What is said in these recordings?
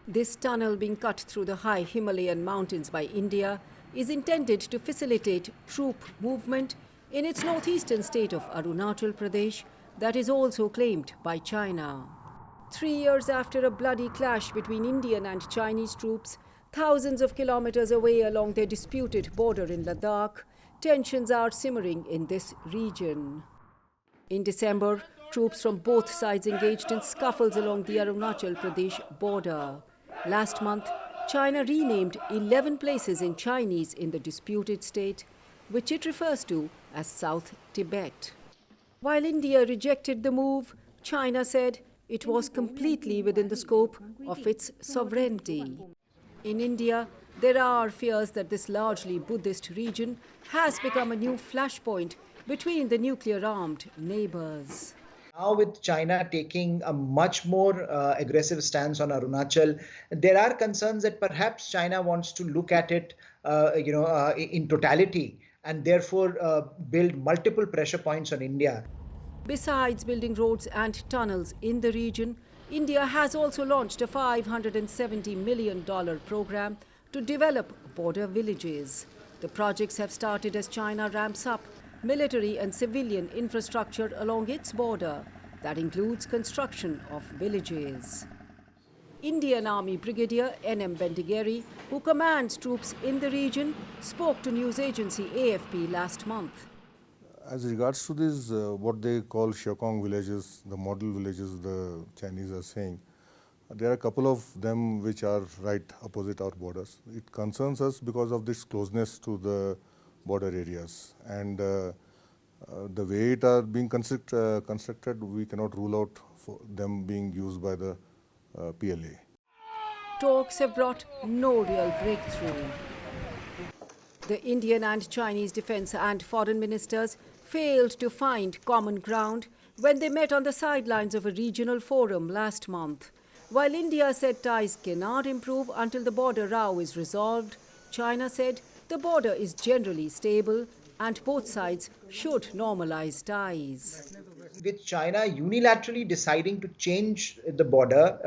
This tunnel being cut through the high Himalayan mountains by India is intended to facilitate troop movement in its northeastern state of Arunachal Pradesh that is also claimed by China. 3 years after a bloody clash between Indian and Chinese troops, thousands of kilometers away along their disputed border in Ladakh, tensions are simmering in this region. In December, troops from both sides engaged in scuffles along the Arunachal Pradesh border. Last month, China renamed 11 places in Chinese in the disputed state, which it refers to as South Tibet. While India rejected the move, China said it was completely within the scope of its sovereignty. In India, there are fears that this largely Buddhist region has become a new flashpoint between the nuclear-armed neighbors. Now with China taking a much more aggressive stance on Arunachal, there are concerns that perhaps China wants to look at it in totality and therefore build multiple pressure points on India. Besides building roads and tunnels in the region, India has also launched a $570 million program to develop border villages. The projects have started as China ramps up military and civilian infrastructure along its border. That includes construction of villages. Indian Army Brigadier N.M. Bendigeri, who commands troops in the region, spoke to news agency AFP last month. As regards to these, what they call Shokong villages, the model villages the Chinese are saying, there are a couple of them which are right opposite our borders. It concerns us because of this closeness to the border areas, and the way it are being constructed, we cannot rule out for them being used by the PLA. Talks have brought no real breakthrough. The Indian and Chinese defense and foreign ministers failed to find common ground when they met on the sidelines of a regional forum last month. While India said ties cannot improve until the border row is resolved, China said the border is generally stable and both sides should normalize ties. With China unilaterally deciding to change the border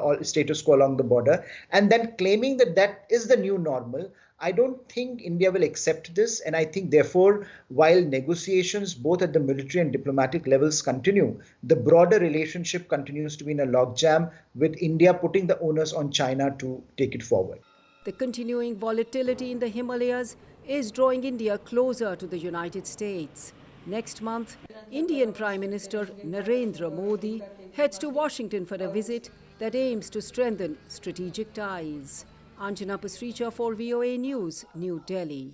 or status quo along the border and then claiming that that is the new normal, I don't think India will accept this, and I think therefore while negotiations both at the military and diplomatic levels continue, the broader relationship continues to be in a logjam, with India putting the onus on China to take it forward. The continuing volatility in the Himalayas is drawing India closer to the United States. Next month, Indian Prime Minister Narendra Modi heads to Washington for a visit that aims to strengthen strategic ties. Anjana Pasricha for VOA News, New Delhi.